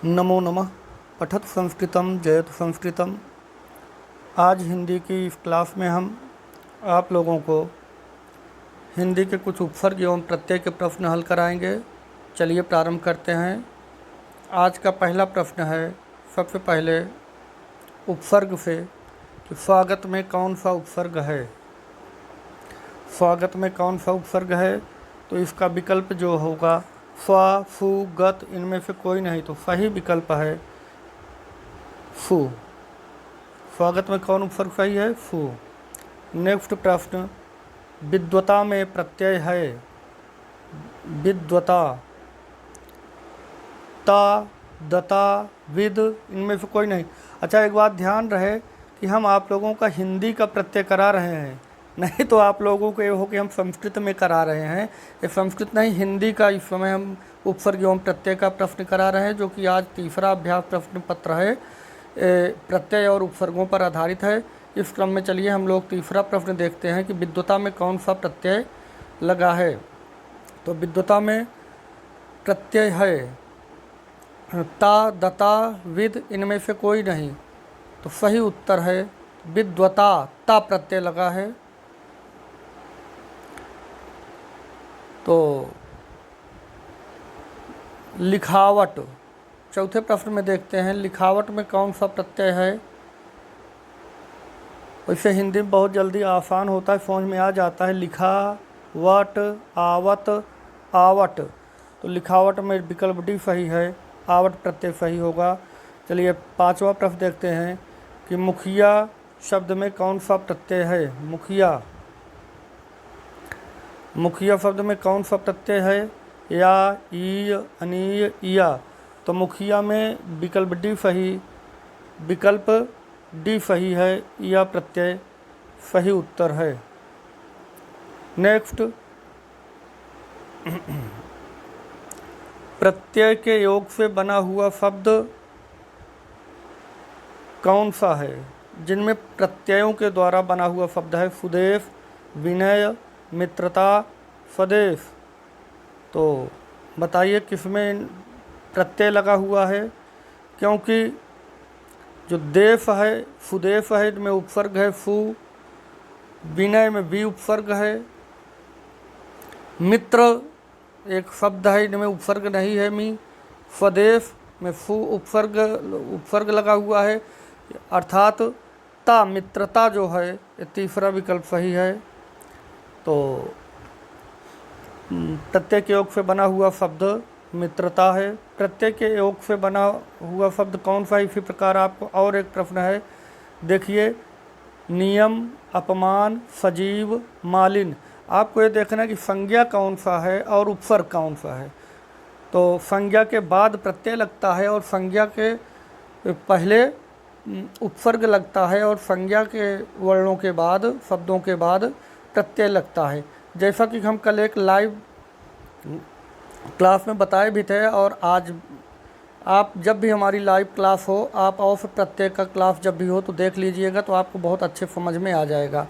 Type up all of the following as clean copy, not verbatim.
नमो नमः। पठत संस्कृतम जयत संस्कृतम। आज हिंदी की इस क्लास में हम आप लोगों को हिंदी के कुछ उपसर्ग एवं प्रत्यय के प्रश्न हल कराएंगे। चलिए प्रारंभ करते हैं। आज का पहला प्रश्न है सबसे पहले उपसर्ग से कि स्वागत में कौन सा उपसर्ग है। स्वागत में कौन सा उपसर्ग है, तो इसका विकल्प जो होगा स्वा, फु, गत, इनमें से कोई नहीं, तो सही विकल्प है फु। स्वागत में कौन उपसर्ग सही है? फु। नेक्स्ट प्रश्न, विद्वता में प्रत्यय है। विद्वता, ता, दता, विद, इनमें से कोई नहीं। अच्छा, एक बात ध्यान रहे कि हम आप लोगों का हिंदी का प्रत्यय करा रहे हैं, नहीं तो आप लोगों को ये हो कि हम संस्कृत में करा रहे हैं। ये संस्कृत नहीं, हिंदी का इस समय हम उपसर्ग एवं प्रत्यय का प्रश्न करा रहे हैं, जो कि आज तीसरा अभ्यास प्रश्न पत्र है, प्रत्यय और उपसर्गों पर आधारित है। इस क्रम में चलिए हम लोग तीसरा प्रश्न देखते हैं कि विद्वता में कौन सा प्रत्यय लगा है। तो विद्वता में प्रत्यय है ता, दता, विद, इनमें से कोई नहीं, तो सही उत्तर है विद्वता। ता प्रत्यय लगा है। तो लिखावट, चौथे प्रश्न में देखते हैं लिखावट में कौन सा प्रत्यय है। वैसे हिंदी में बहुत जल्दी आसान होता है, समझ में आ जाता है। लिखावट, आवत, आवट, तो लिखावट में विकल्प डी सही है, आवट प्रत्यय सही होगा। चलिए पांचवा प्रश्न देखते हैं कि मुखिया शब्द में कौन सा प्रत्यय है। मुखिया, मुखिया शब्द में कौन सा प्रत्यय है? या, ई, अनीय, इया, तो मुखिया में विकल्प डी सही, विकल्प डी सही है, या प्रत्यय सही उत्तर है। नेक्स्ट, प्रत्यय के योग से बना हुआ शब्द कौन सा है? जिनमें प्रत्ययों के द्वारा बना हुआ शब्द है सुदेश, विनय, मित्रता, स्वदेश, तो बताइए किसमें प्रत्यय लगा हुआ है। क्योंकि जो देश है, सुदेश है, में उपसर्ग है फु, विनय में भी उपसर्ग है, मित्र एक शब्द है, इनमें उपसर्ग नहीं है मी, स्वदेश में फु उपसर्ग लगा हुआ है, अर्थात ता मित्रता जो है ये तीसरा विकल्प सही है। तो प्रत्यय के योग से बना हुआ शब्द मित्रता है। प्रत्यय के योग से बना हुआ शब्द कौन सा? इसी प्रकार आपको और एक प्रश्न है, देखिए नियम, अपमान, सजीव, मालिन। आपको ये देखना है कि संज्ञा कौन सा है और उपसर्ग कौन सा है। तो संज्ञा के बाद प्रत्यय लगता है और संज्ञा के पहले उपसर्ग लगता है और संज्ञा के वर्णों के बाद, शब्दों के बाद प्रत्यय लगता है। जैसा कि हम कल एक लाइव क्लास में बताए भी थे, और आज आप जब भी हमारी लाइव क्लास हो, आप अवश्य प्रत्यय का क्लास जब भी हो तो देख लीजिएगा, तो आपको बहुत अच्छे समझ में आ जाएगा।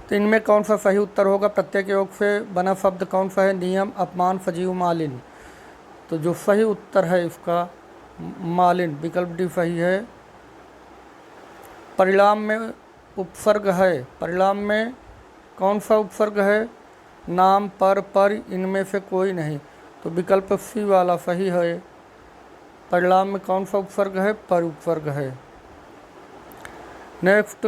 तो इनमें कौन सा सही उत्तर होगा? प्रत्यय के योग से बना शब्द कौन सा है? नियम, अपमान, सजीव, मालिन। तो जो सही उत्तर है इसका मालिन, विकल्प डी सही है। परिणाम में उपसर्ग है। परिणाम में कौन सा उपसर्ग है? नाम, पर, इनमें से कोई नहीं, तो विकल्प सी वाला सही है। परिणाम में कौन सा उपसर्ग है? पर उपसर्ग है। नेक्स्ट,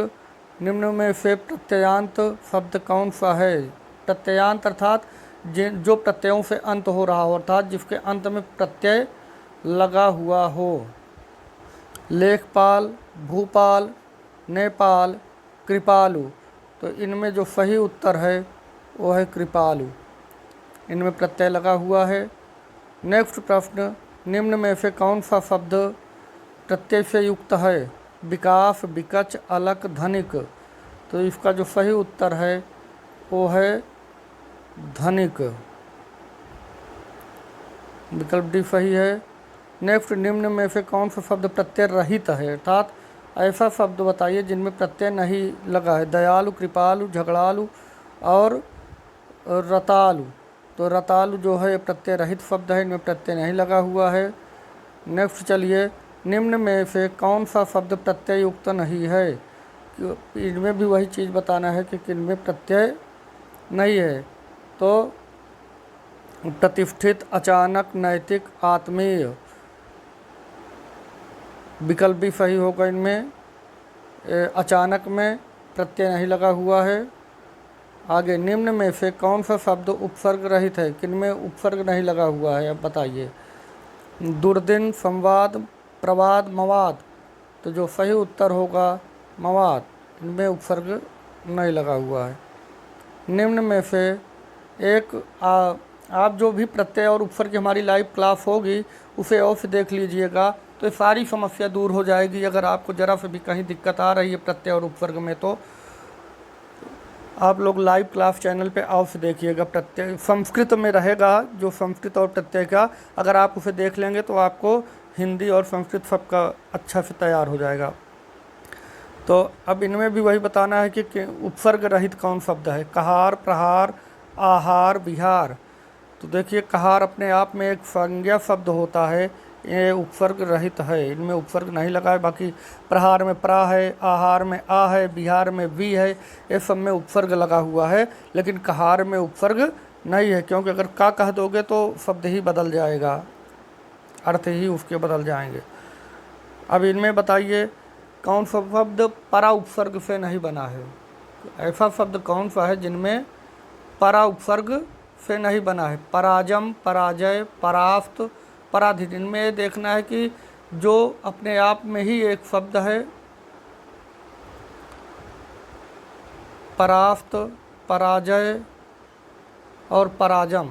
निम्न में से प्रत्ययांत शब्द कौन सा है? प्रत्ययांत अर्थात जो प्रत्ययों से अंत हो रहा हो, अर्थात जिसके अंत में प्रत्यय लगा हुआ हो। लेखपाल, भूपाल, नेपाल, कृपालु, तो इनमें जो सही उत्तर है वो है कृपालु, इनमें प्रत्यय लगा हुआ है। नेक्स्ट प्रश्न, निम्न में से कौन सा शब्द प्रत्यय से युक्त है? विकास, विकच, अलक, धनिक, तो इसका जो सही उत्तर है वो है धनिक, विकल्प डी सही है। नेक्स्ट, निम्न में से कौन सा शब्द प्रत्यय रहित है, अर्थात ऐसा शब्द बताइए जिनमें प्रत्यय नहीं लगा है। दयालु, कृपालु, झगड़ालु और रतालु, तो रतालु जो है प्रत्यय रहित शब्द है, इनमें प्रत्यय नहीं लगा हुआ है। नेक्स्ट चलिए, निम्न में से कौन सा शब्द प्रत्यय युक्त नहीं है? इनमें भी वही चीज़ बताना है कि किनमें प्रत्यय नहीं है। तो प्रतिष्ठित, अचानक, नैतिक, आत्मीय विकल्प भी सही होगा इनमें। अचानक में प्रत्यय नहीं लगा हुआ है। आगे, निम्न में से कौन सा शब्द उपसर्ग रहित है? किनमें उपसर्ग नहीं लगा हुआ है, अब बताइए। दुर्दिन, संवाद, प्रवाद, मवाद। तो जो सही उत्तर होगा मवाद, इनमें उपसर्ग नहीं लगा हुआ है। निम्न में से एक आप जो भी प्रत्यय और उपसर्ग की हमारी लाइव क्लास होगी उसे और से देख लीजिएगा, तो ये सारी समस्या दूर हो जाएगी। अगर आपको ज़रा से भी कहीं दिक्कत आ रही है प्रत्यय और उपसर्ग में, तो आप लोग लाइव क्लास चैनल पे आओ से देखिएगा। प्रत्यय संस्कृत में रहेगा, जो संस्कृत और प्रत्यय का, अगर आप उसे देख लेंगे तो आपको हिंदी और संस्कृत सबका अच्छा से तैयार हो जाएगा। तो अब इनमें भी वही बताना है कि उपसर्ग रहित कौन शब्द है। कहार, प्रहार, आहार, विहार। तो देखिए, कहार अपने आप में एक संज्ञा शब्द होता है, ये उपसर्ग रहित है, इनमें उपसर्ग नहीं लगा है। बाकी प्रहार में प्रा है, आहार में आ है, विहार में वी है, ये सब में उपसर्ग लगा हुआ है, लेकिन कहार में उपसर्ग नहीं है, क्योंकि अगर का कह दोगे तो शब्द ही बदल जाएगा, अर्थ ही उसके बदल जाएंगे। अब इनमें बताइए कौन सा शब्द परा उपसर्ग से नहीं बना है? ऐसा शब्द कौन सा है जिनमें परा उपसर्ग से नहीं बना है? पराजम, पराजय, परास्त, पराधीन। इनमें ये देखना है कि जो अपने आप में ही एक शब्द है, परास्त, पराजय और पराजम,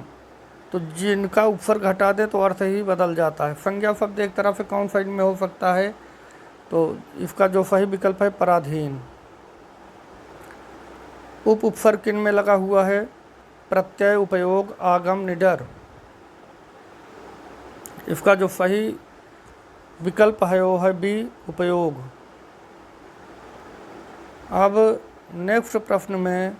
तो जिनका उपसर्ग हटा दे तो अर्थ ही बदल जाता है। संज्ञा शब्द एक तरह से कौन सा इनमें हो सकता है? तो इसका जो सही विकल्प है पराधीन। उप उपसर्ग किन में लगा हुआ है? प्रत्यय, उपयोग, आगम, निडर। इसका जो सही विकल्प है वो है बी, उपयोग। अब नेक्स्ट प्रश्न में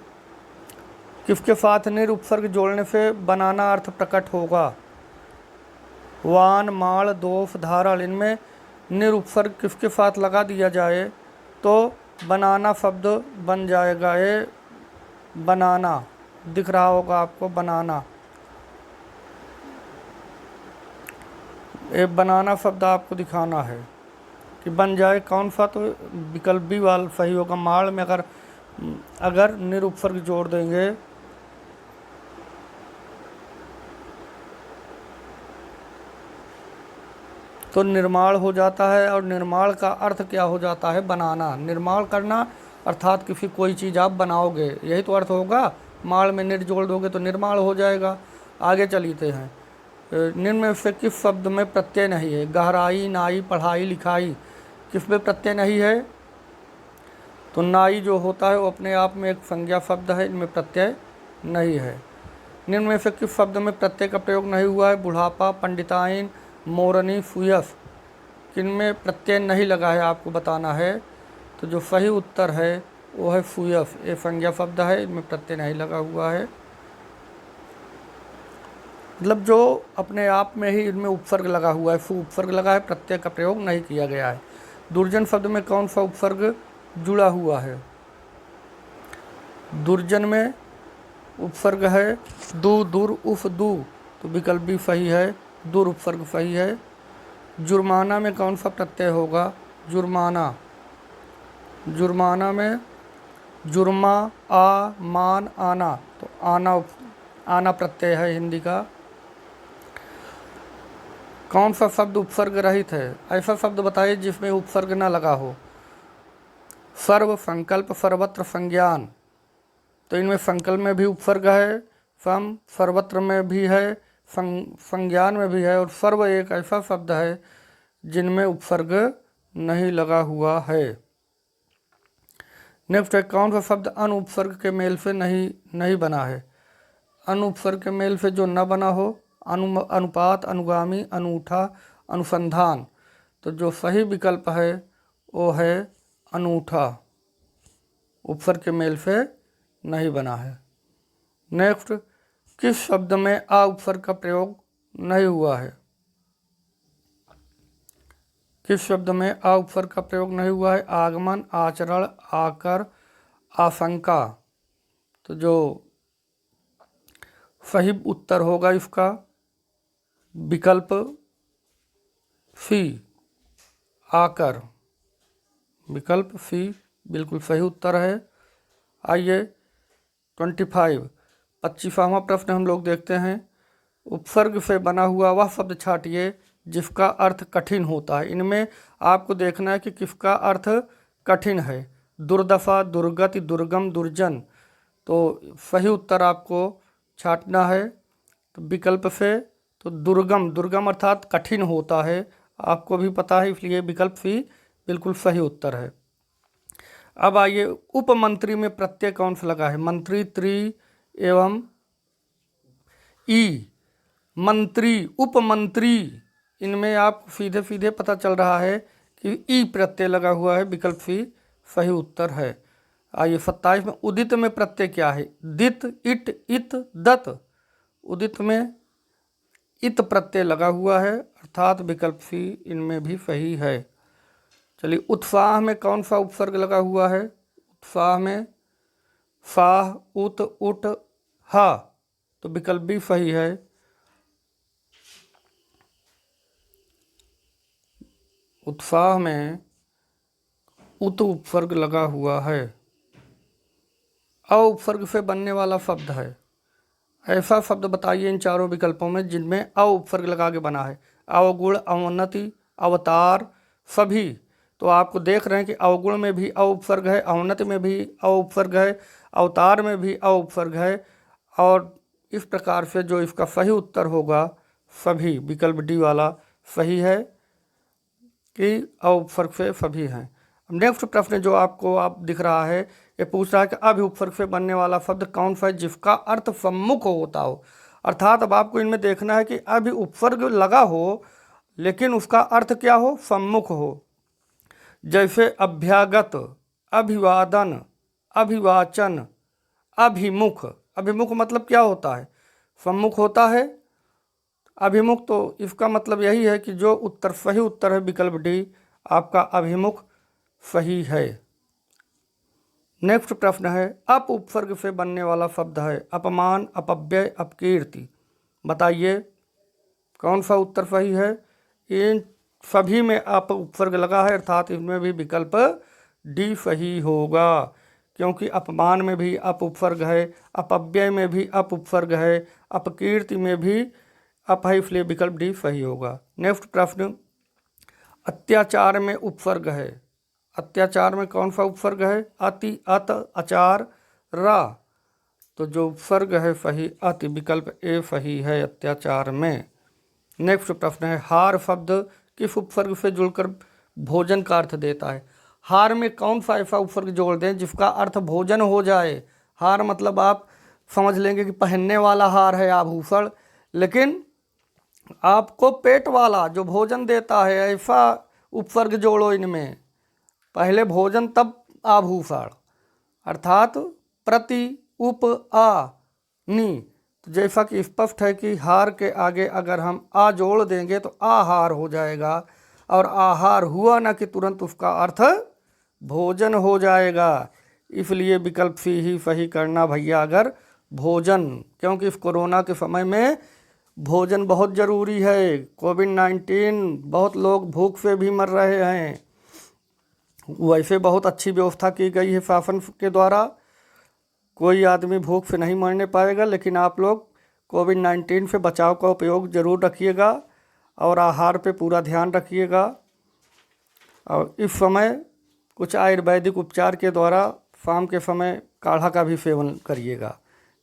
किसके साथ निर उपसर्ग जोड़ने से बनाना अर्थ प्रकट होगा? वान, माण, दोष, धारण। इनमें निर उपसर्ग किसके साथ लगा दिया जाए तो बनाना शब्द बन जाएगा। ये बनाना दिख रहा होगा आपको, बनाना। ये बनाना शब्द आपको दिखाना है कि बन जाए कौन सा, तो विकल्प बी वाला सही होगा। माड़ में अगर निर उपसर्ग जोड़ देंगे तो निर्माण हो जाता है, और निर्माण का अर्थ क्या हो जाता है? बनाना, निर्माण करना, अर्थात किसी कोई चीज़ आप बनाओगे, यही तो अर्थ होगा। माड़ में निर जोड़ दोगे तो निर्माण हो जाएगा। आगे चलते हैं, निम्न में से किस शब्द में प्रत्यय नहीं है? गहराई, नाई, पढ़ाई, लिखाई। किस में प्रत्यय नहीं है? तो नाई जो होता है वो अपने आप में एक संज्ञा शब्द है, इनमें प्रत्यय नहीं है। निम्न में से किस शब्द में प्रत्यय का प्रयोग नहीं हुआ है? बुढ़ापा, पंडिताइन, मोरनी, सुयस। किनमें प्रत्यय नहीं लगा है आपको बताना है। तो जो सही उत्तर है वो है सुयस, ये संज्ञा शब्द है, इनमें प्रत्यय नहीं लगा हुआ है। मतलब जो अपने आप में ही इनमें उपसर्ग लगा हुआ है, सु उपसर्ग लगा है, प्रत्यय का प्रयोग नहीं किया गया है। दुर्जन शब्द में कौन सा उपसर्ग जुड़ा हुआ है? दुर्जन में उपसर्ग है दु, दुर, उफ, दु। तो विकल्प भी सही है, दुर उपसर्ग सही है। जुर्माना में कौन सा प्रत्यय होगा? जुर्माना, जुर्माना में जुर्मा, आ, मान, आना। तो आना प्रत्यय है हिंदी का। कौन सा शब्द उपसर्ग रहित है? ऐसा शब्द बताइए जिसमें उपसर्ग न लगा हो। सर्व, संकल्प, सर्वत्र, संज्ञान। तो इनमें संकल्प में भी उपसर्ग है, सम, सर्वत्र में भी है, संज्ञान में भी है, और सर्व एक ऐसा शब्द है जिनमें उपसर्ग नहीं लगा हुआ है। नेक्स्ट है, कौन सा शब्द अनुपसर्ग के मेल से नहीं बना है? अनुपसर्ग के मेल से जो न बना हो, अनुपात, अनुगामी, अनूठा, अनुसंधान। तो जो सही विकल्प है वो है अनूठा, उपसर्ग के मेल से नहीं बना है। नेक्स्ट, किस शब्द में आ उपसर्ग का प्रयोग नहीं हुआ है? किस शब्द में आ उपसर्ग का प्रयोग नहीं हुआ है? आगमन, आचरण, आकर, आशंका। तो जो सही उत्तर होगा इसका विकल्प सी, आकर। विकल्प सी बिल्कुल सही उत्तर है। आइए 25वां प्रश्न हम लोग देखते हैं। उपसर्ग से बना हुआ वह शब्द छांटिए जिसका अर्थ कठिन होता है। इनमें आपको देखना है कि किसका अर्थ कठिन है। दुर्दशा, दुर्गति, दुर्गम, दुर्जन। तो सही उत्तर आपको छांटना है तो विकल्प से तो दुर्गम। दुर्गम अर्थात कठिन होता है, आपको भी पता है, इसलिए विकल्प सी बिल्कुल सही उत्तर है। अब आइए उपमंत्री में प्रत्यय कौन सा लगा है? मंत्री, त्रि एवं ई। मंत्री, उपमंत्री, इनमें आप सीधे सीधे पता चल रहा है कि ई प्रत्यय लगा हुआ है, विकल्प सी सही उत्तर है। आइए 27 में उदित में प्रत्यय क्या है? दित, इट, इत, दत। उदित में इत प्रत्यय लगा हुआ है अर्थात विकल्प सी इनमें भी सही है। चलिए उत्साह में कौन सा उपसर्ग लगा हुआ है? उत्साह में साह, उत, उट, हा। तो विकल्प भी सही है। उत्साह में उत उपसर्ग लगा हुआ है। अ उपसर्ग से बनने वाला शब्द है। ऐसा शब्द बताइए इन चारों विकल्पों में जिनमें अ उपसर्ग लगा के बना है। अवगुण, अवनति, अवतार, सभी। तो आपको देख रहे हैं कि अवगुण में भी अ उपसर्ग है, अवनति में भी अ उपसर्ग है, अवतार में भी अ उपसर्ग है। और इस प्रकार से जो इसका सही उत्तर होगा सभी, विकल्प डी वाला सही है कि अ उपसर्ग से सभी हैं। नेक्स्ट प्रश्न जो आपको आप दिख रहा है, ये पूछ रहा है कि अभि उपसर्ग से बनने वाला शब्द कौन सा है जिसका अर्थ सम्मुख होता हो। अर्थात अब आपको इनमें देखना है कि अभि उपसर्ग लगा हो लेकिन उसका अर्थ क्या हो? सम्मुख हो। जैसे अभ्यागत, अभिवादन, अभिवाचन, अभिमुख। अभिमुख मतलब क्या होता है? सम्मुख होता है। अभिमुख, तो इसका मतलब यही है कि जो उत्तर सही उत्तर है विकल्प डी आपका अभिमुख सही है। नेक्स्ट प्रश्न है अप उपसर्ग से बनने वाला शब्द है अपमान, अपव्यय, अपकीर्ति। बताइए कौन सा उत्तर सही है? इन सभी में अप उपसर्ग लगा है अर्थात इसमें भी विकल्प डी सही होगा, क्योंकि अपमान में भी अप उपसर्ग है, अपव्यय में भी अप उपसर्ग है, अपकीर्ति में भी अप है, इसलिए विकल्प डी सही होगा। नेक्स्ट प्रश्न अत्याचार में उपसर्ग है। अत्याचार में कौन सा उपसर्ग है? अति, अत, अचार, रा। तो जो उपसर्ग है सही अति, विकल्प ए सही है अत्याचार में। नेक्स्ट प्रश्न है हार शब्द किस उपसर्ग से जुड़कर भोजन का अर्थ देता है? हार में कौन सा ऐसा उपसर्ग जोड़ दें जिसका अर्थ भोजन हो जाए? हार मतलब आप समझ लेंगे कि पहनने वाला हार है आभूषण, लेकिन आपको पेट वाला जो भोजन देता है ऐसा उपसर्ग जोड़ो इनमें। पहले भोजन तब आभूषण, अर्थात प्रति, उप, आ, नी। तो जैसा कि स्पष्ट है कि हार के आगे अगर हम आ जोड़ देंगे तो आहार हो जाएगा, और आहार हुआ ना कि तुरंत उसका अर्थ भोजन हो जाएगा। इसलिए विकल्प सी ही सही करना भैया, अगर भोजन, क्योंकि इस कोरोना के समय में भोजन बहुत ज़रूरी है। कोविड-19 बहुत लोग भूख से भी मर रहे हैं। वैसे बहुत अच्छी व्यवस्था की गई है शासन के द्वारा, कोई आदमी भूख से नहीं मरने पाएगा, लेकिन आप लोग कोविड-19 से बचाव का उपयोग ज़रूर रखिएगा और आहार पे पूरा ध्यान रखिएगा। और इस समय कुछ आयुर्वेदिक उपचार के द्वारा शाम के समय काढ़ा का भी सेवन करिएगा।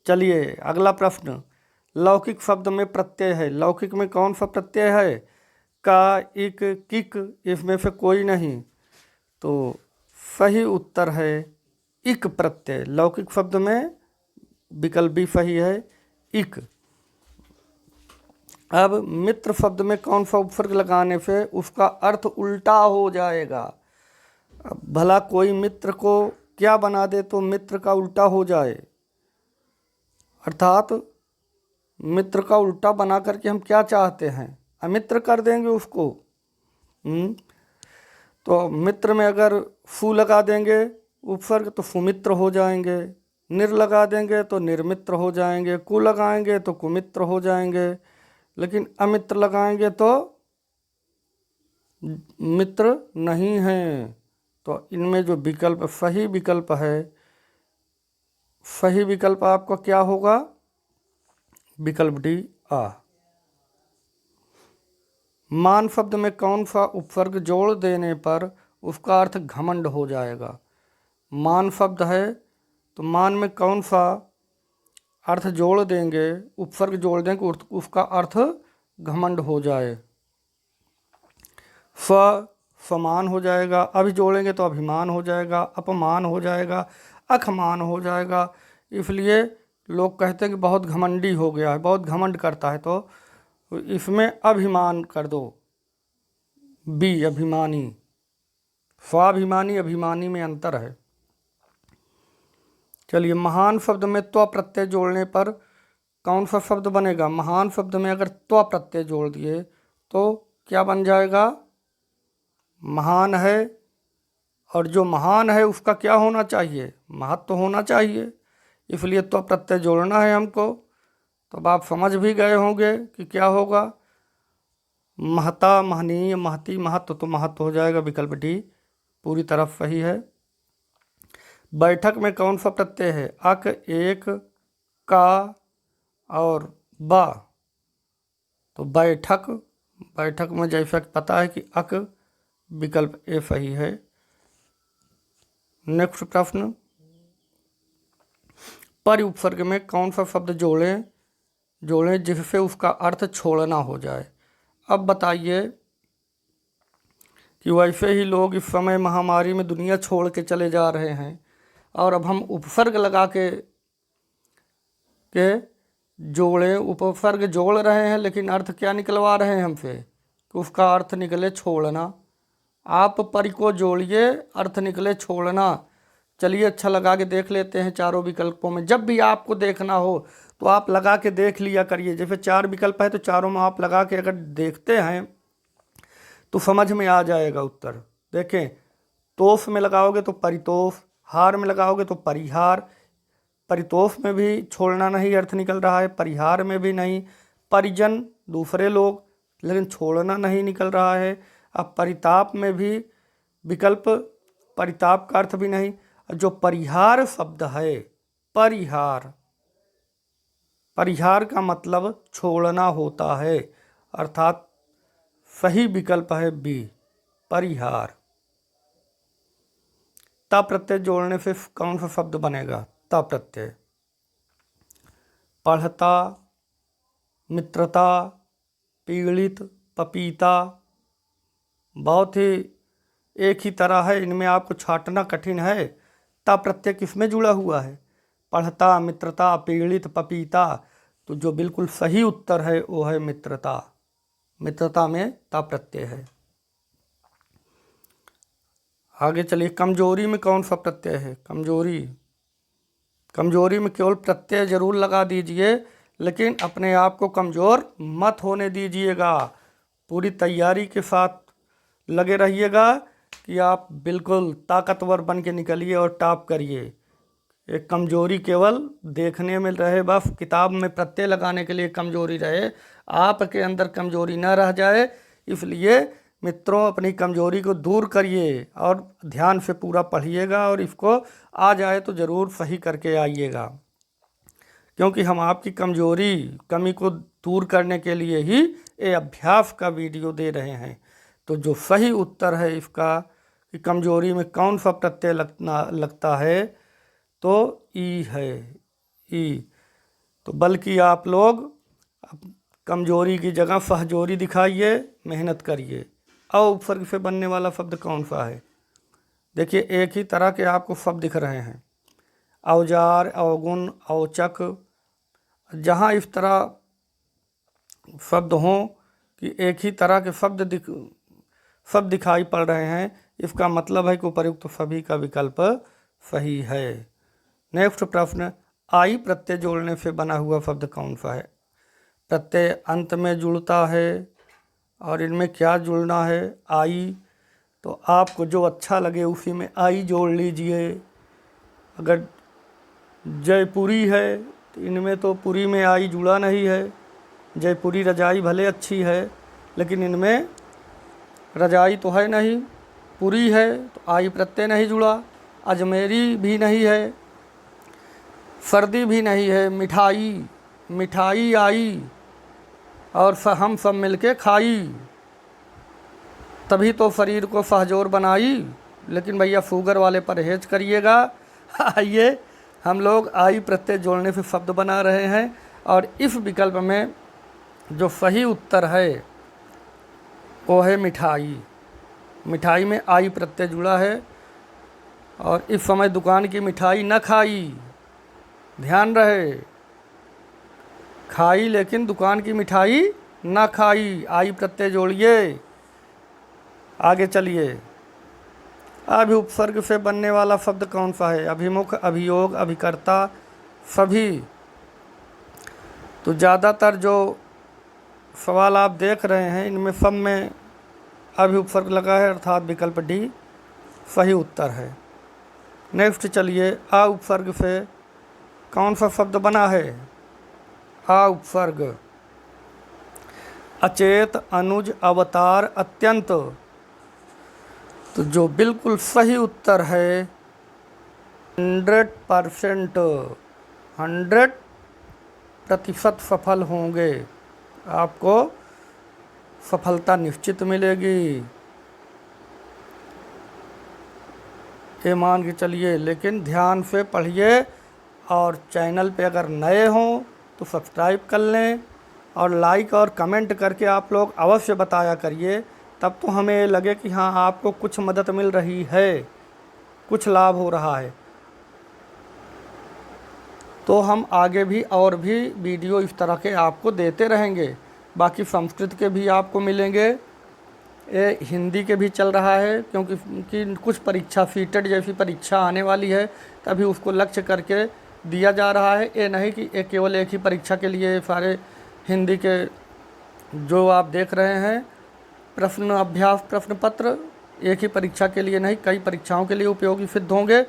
चलिए अगला प्रश्न लौकिक शब्द में प्रत्यय है। लौकिक में कौन सा प्रत्यय है? का, इक, किक, इसमें से कोई नहीं। तो सही उत्तर है इक प्रत्यय। लौकिक शब्द में विकल्प भी सही है इक। अब मित्र शब्द में कौन सा उपसर्ग लगाने से उसका अर्थ उल्टा हो जाएगा? अब भला कोई मित्र को क्या बना दे तो मित्र का उल्टा हो जाए, अर्थात मित्र का उल्टा बना करके हम क्या चाहते हैं? अमित्र कर देंगे उसको। तो मित्र में अगर फू लगा देंगे उपसर्ग तो फुमित्र हो जाएंगे, निर लगा देंगे तो निर्मित्र हो जाएंगे, कु लगाएंगे तो कुमित्र हो जाएंगे, लेकिन अमित्र लगाएंगे तो मित्र नहीं हैं। तो इनमें जो विकल्प सही विकल्प है, सही विकल्प आपका क्या होगा? विकल्प डी आ। मान शब्द में कौन सा उपसर्ग जोड़ देने पर उसका अर्थ घमंड हो जाएगा? मान शब्द है तो मान में कौन सा अर्थ जोड़ देंगे, उपसर्ग जोड़ देंगे उसका अर्थ घमंड हो जाए? समान हो जाएगा, अभी जोड़ेंगे तो अभिमान हो जाएगा, अपमान हो जाएगा, अखमान हो जाएगा। इसलिए लोग कहते हैं कि बहुत घमंडी हो गया है, बहुत घमंड करता है, तो इसमें अभिमान कर दो, बी अभिमानी। स्वाभिमानी अभिमानी में अंतर है। चलिए, महान शब्द में त्व प्रत्यय जोड़ने पर कौन सा शब्द बनेगा? महान शब्द में अगर त्व प्रत्यय जोड़ दिए तो क्या बन जाएगा? महान है, और जो महान है उसका क्या होना चाहिए? महत्व होना चाहिए। इसलिए त्व प्रत्यय जोड़ना है हमको। तो अब आप समझ भी गए होंगे कि क्या होगा। महता, महनीय, महती, महत्व, तो महत्व हो जाएगा विकल्प डी पूरी तरफ सही है। बैठक में कौन सा प्रत्यय है? अक, एक, का और बा। तो बैठक, बैठक में जैसा कि पता है कि अक, विकल्प ए सही है। नेक्स्ट प्रश्न, पर उपसर्ग में कौन सा शब्द जोड़ें जिससे उसका अर्थ छोड़ना हो जाए? अब बताइए कि वैसे ही लोग इस समय महामारी में दुनिया छोड़ के चले जा रहे हैं, और अब हम उपसर्ग लगा के जोड़ें, उपसर्ग जोड़ रहे हैं, लेकिन अर्थ क्या निकलवा रहे हैं हमसे कि उसका अर्थ निकले छोड़ना। आप पर को जोड़िए, अर्थ निकले छोड़ना। चलिए, अच्छा लगा के देख लेते हैं चारों विकल्पों में। जब भी आपको देखना हो तो आप लगा के देख लिया करिए। जैसे 4 विकल्प है तो चारों में आप लगा के अगर देखते हैं तो समझ में आ जाएगा उत्तर। देखें, तोष में लगाओगे तो परितोष, हार में लगाओगे तो परिहार। परितोष में भी छोड़ना नहीं अर्थ निकल रहा है, परिहार में भी नहीं। परिजन दूसरे लोग, लेकिन छोड़ना नहीं निकल रहा है। अब परिताप में भी विकल्प परिताप का अर्थ भी नहीं। जो परिहार शब्द है, परिहार, परिहार का मतलब छोड़ना होता है, अर्थात सही विकल्प है बी परिहार। ता प्रत्यय जोड़ने से कौन सा शब्द बनेगा? ता प्रत्यय। पढ़ता, मित्रता, पीड़ित, पपीता, बहुत ही एक ही तरह है, इनमें आपको छांटना कठिन है। ता प्रत्यय किसमें जुड़ा हुआ है? पढ़ता, मित्रता, पीड़ित, पपीता। तो जो बिल्कुल सही उत्तर है वो है मित्रता। मित्रता में ता प्रत्यय है। आगे चलिए, कमजोरी में कौन सा प्रत्यय है? कमजोरी, कमजोरी में केवल प्रत्यय जरूर लगा दीजिए, लेकिन अपने आप को कमज़ोर मत होने दीजिएगा। पूरी तैयारी के साथ लगे रहिएगा कि आप बिल्कुल ताकतवर बन के निकलिए और टॉप करिए। एक कमजोरी केवल देखने में रहे, बस किताब में प्रत्यय लगाने के लिए कमजोरी रहे, आपके अंदर कमजोरी न रह जाए। इसलिए मित्रों, अपनी कमजोरी को दूर करिए और ध्यान से पूरा पढ़िएगा, और इसको आ जाए तो ज़रूर सही करके आइएगा, क्योंकि हम आपकी कमजोरी, कमी को दूर करने के लिए ही ये अभ्यास का वीडियो दे रहे हैं। तो जो सही उत्तर है इसका कि कमजोरी में कौन सा प्रत्यय लगता है, तो ई है, ई। तो बल्कि आप लोग कमजोरी की जगह सहजोरी दिखाइए, मेहनत करिए। अ उपसर्ग से बनने वाला शब्द कौन सा है? देखिए, एक ही तरह के आपको शब्द दिख रहे हैं, औजार, अवगुण, औचक। जहाँ इस तरह शब्द हों कि एक ही तरह के शब्द दिखाई पड़ रहे हैं, इसका मतलब है कि उपर्युक्त सभी का विकल्प सही है। नेक्स्ट प्रश्न, आई प्रत्यय जोड़ने से बना हुआ शब्द कौन सा है? प्रत्यय अंत में जुड़ता है, और इनमें क्या जुड़ना है? आई तो आपको जो अच्छा लगे उसी में आई जोड़ लीजिए। अगर जयपुरी है तो इनमें तो पुरी में आई जुड़ा नहीं है। जयपुरी रजाई भले अच्छी है लेकिन इनमें रजाई तो है नहीं। पुरी है तो आई प्रत्यय नहीं जुड़ा। अजमेरी भी नहीं है, सर्दी भी नहीं है। मिठाई, मिठाई आई और हम सब मिलके खाई, तभी तो शरीर को सहजोर बनाई। लेकिन भैया शुगर वाले परहेज करिएगा। आइए हम लोग आई प्रत्यय जोड़ने से शब्द बना रहे हैं और इस विकल्प में जो सही उत्तर है वो है मिठाई। मिठाई में आई प्रत्यय जुड़ा है और इस समय दुकान की मिठाई न खाई, ध्यान रहे, खाई लेकिन दुकान की मिठाई न खाई। आई प्रत्यय जोड़िए। आगे चलिए। अभि उपसर्ग से बनने वाला शब्द कौन सा है? अभिमुख, अभियोग, अभिकर्ता, सभी। तो ज़्यादातर जो सवाल आप देख रहे हैं इनमें सब में अभि उपसर्ग लगा है, अर्थात विकल्प डी सही उत्तर है। नेक्स्ट चलिए। आ उपसर्ग से कौन सा शब्द बना है? आ उपसर्ग अचेत, अनुज, अवतार, अत्यंत। तो जो बिल्कुल सही उत्तर है 100%, 100% सफल होंगे, आपको सफलता निश्चित मिलेगी, ये मान के चलिए। लेकिन ध्यान से पढ़िए और चैनल पे अगर नए हों तो सब्सक्राइब कर लें और लाइक और कमेंट करके आप लोग अवश्य बताया करिए, तब तो हमें ये लगे कि हाँ आपको कुछ मदद मिल रही है, कुछ लाभ हो रहा है। तो हम आगे भी और भी वीडियो इस तरह के आपको देते रहेंगे। बाकी संस्कृत के भी आपको मिलेंगे, ये हिंदी के भी चल रहा है क्योंकि कुछ परीक्षा सीटेट जैसी परीक्षा आने वाली है, तभी उसको लक्ष्य करके दिया जा रहा है। ये नहीं कि एक केवल एक ही परीक्षा के लिए सारे हिंदी के जो आप देख रहे हैं प्रश्न अभ्यास प्रश्न पत्र एक ही परीक्षा के लिए नहीं, कई परीक्षाओं के लिए उपयोगी सिद्ध होंगे।